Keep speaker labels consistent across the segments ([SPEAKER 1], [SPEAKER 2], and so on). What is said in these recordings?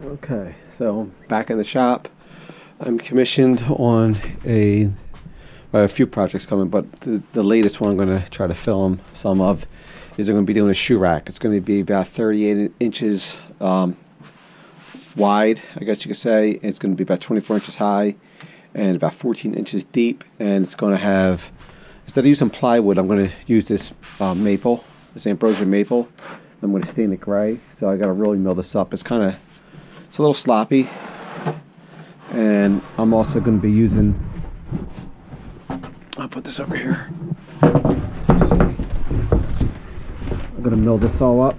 [SPEAKER 1] Okay, so back in the shop. I'm commissioned on a few projects coming, but the latest one I'm going to try to film some of is I'm going to be doing a shoe rack. It's going to be about 38 inches wide, I guess you could say. It's going to be about 24 inches high and about 14 inches deep, and it's going to have, instead of using plywood, I'm going to use this maple, this ambrosia maple. I'm going to stain it gray, so I got to really mill this up. It's a little sloppy, and I'm also going to be using, I'll put this over here. Let's see. I'm going to mill this all up.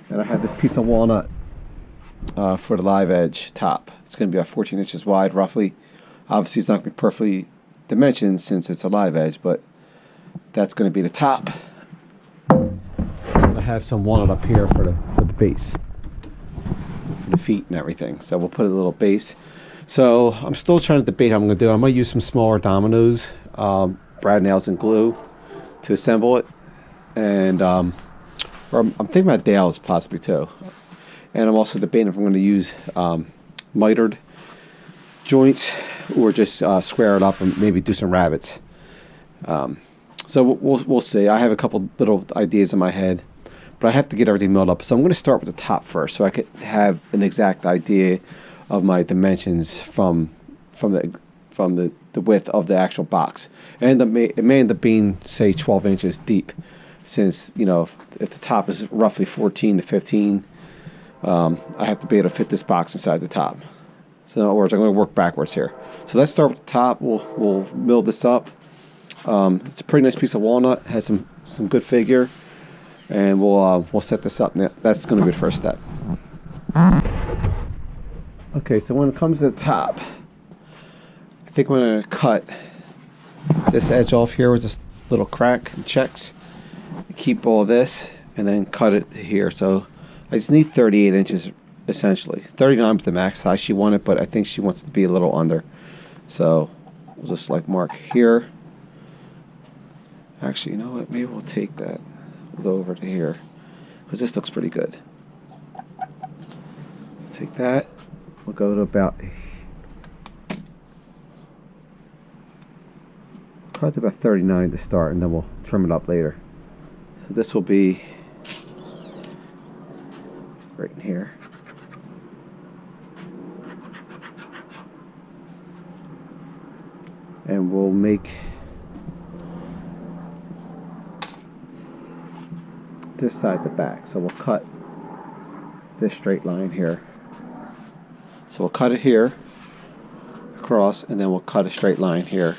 [SPEAKER 1] And I have this piece of walnut for the live edge top. It's going to be about 14 inches wide, roughly. Obviously, it's not going to be perfectly dimensioned since it's a live edge, but that's going to be the top. I have some walnut up here for the base, for the feet and everything. So we'll put a little base. So I'm still trying to debate how I'm going to do it. I'm going to use some smaller dominoes, brad nails and glue to assemble it, and I'm thinking about dowels possibly too. And I'm also debating if I'm going to use mitered joints or just square it up and maybe do some rabbets. So we'll see. I have a couple little ideas in my head, but I have to get everything milled up. So I'm going to start with the top first, so I could have an exact idea of my dimensions from the width of the actual box. And it may end up being, say, 12 inches deep, since, you know, if the top is roughly 14 to 15, I have to be able to fit this box inside the top. So in other words, I'm going to work backwards here. So let's start with the top. We'll mill this up. It's a pretty nice piece of walnut. Has some good figure, and we'll set this up. Now, that's going to be the first step. Okay, so when it comes to the top, I think I'm going to cut this edge off here with this little crack and checks. Keep all this, and then cut it here. So I just need 38 inches essentially. 39 is the max size she wanted, but I think she wants to be a little under. So we'll just like mark here. Actually, you know what? Maybe we'll take that. We'll go over to here, because this looks pretty good. Take that. We'll go to about, cut about 39 to start, and then we'll trim it up later. So this will be right in here. And we'll make this side the back. So we'll cut this straight line here. So we'll cut it here across, and then we'll cut a straight line here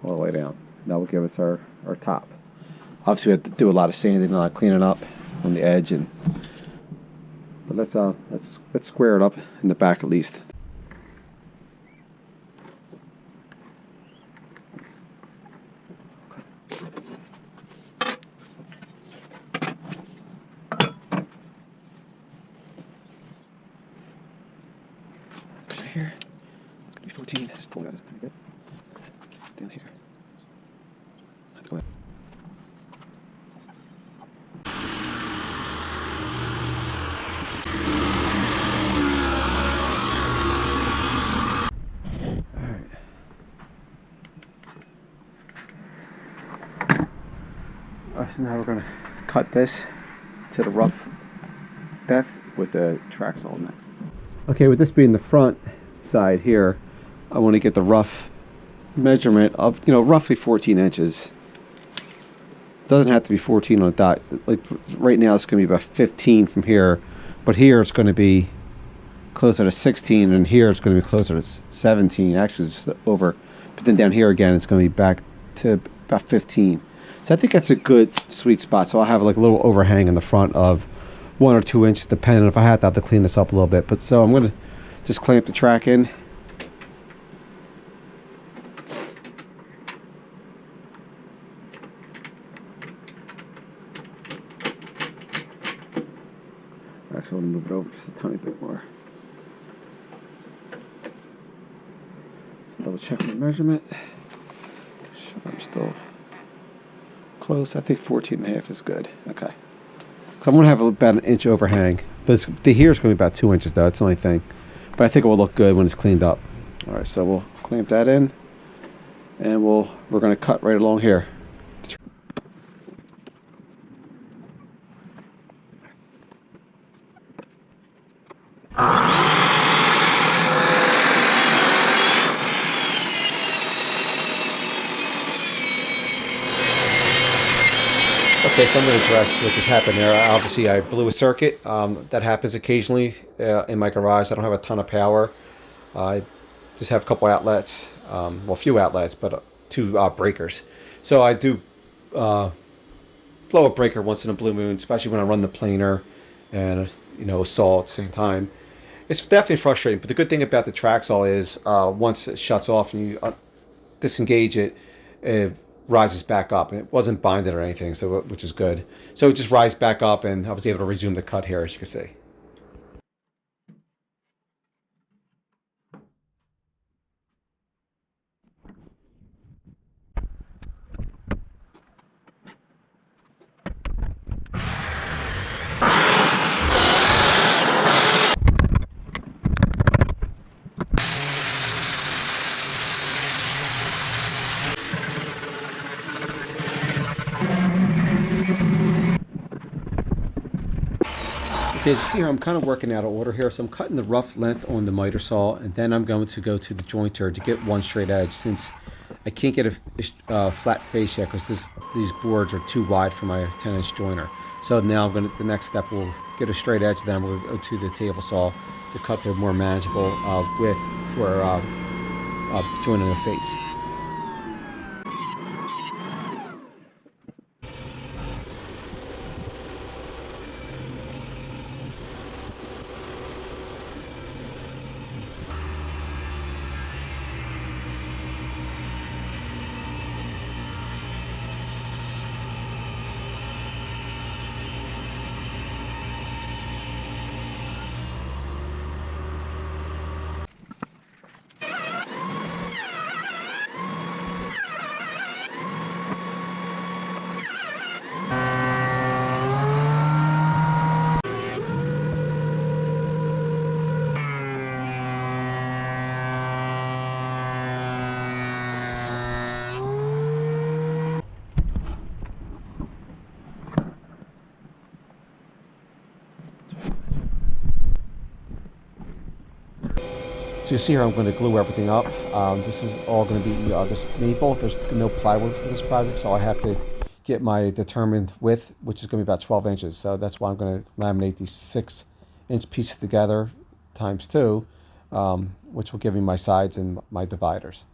[SPEAKER 1] all the way down. That will give us our top. Obviously we have to do a lot of sanding and a lot of cleaning up on the edge, but let's square it up in the back at least. Here. It's going to be 14. Just pull it out. That's pretty good. Down here. Let's go ahead. Alright, so now we're going to cut this to the rough depth with the track saw next. Okay, with this being the front side here, I want to get the rough measurement of, you know, roughly 14 inches. Doesn't have to be 14 on the dot. Like right now it's going to be about 15 from here, but here it's going to be closer to 16, and here it's going to be closer to 17. Actually, it's over. But then down here again, it's going to be back to about 15. So I think that's a good sweet spot. So I'll have like a little overhang in the front of 1 or 2 inches, depending if I have to clean this up a little bit. But so I'm going to just clamp the track in. Actually, I want to move it over just a tiny bit more. Just double check my measurement. I'm still close? I think 14.5 is good. Okay. So I'm going to have about an inch overhang. But the here is going to be about 2 inches though. That's the only thing. But I think it will look good when it's cleaned up. All right, so we'll clamp that in. And we're going to cut right along here. Okay, so I'm going to address what just happened there. Obviously, I blew a circuit. That happens occasionally in my garage. I don't have a ton of power. I just have a couple outlets, well, a few outlets, but two breakers. So I do blow a breaker once in a blue moon, especially when I run the planer and a saw at the same time. It's definitely frustrating, but the good thing about the track saw is once it shuts off and you disengage it, it rises back up. It wasn't binded or anything, so which is good. So it just rises back up, and I was able to resume the cut here, as you can see. Okay, see here, I'm kind of working out of order here. So I'm cutting the rough length on the miter saw, and then I'm going to go to the jointer to get one straight edge, since I can't get a flat face yet because these boards are too wide for my 10-inch jointer. So now the next step will get a straight edge, then we'll go to the table saw to cut the more manageable width for joining the face. So you see here, I'm going to glue everything up. This is all going to be this maple. There's no plywood for this project, so I have to get my determined width, which is going to be about 12 inches. So that's why I'm going to laminate these 6-inch pieces together times 2, which will give me my sides and my dividers.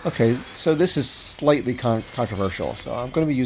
[SPEAKER 1] Okay, so this is slightly controversial. So I'm going to be using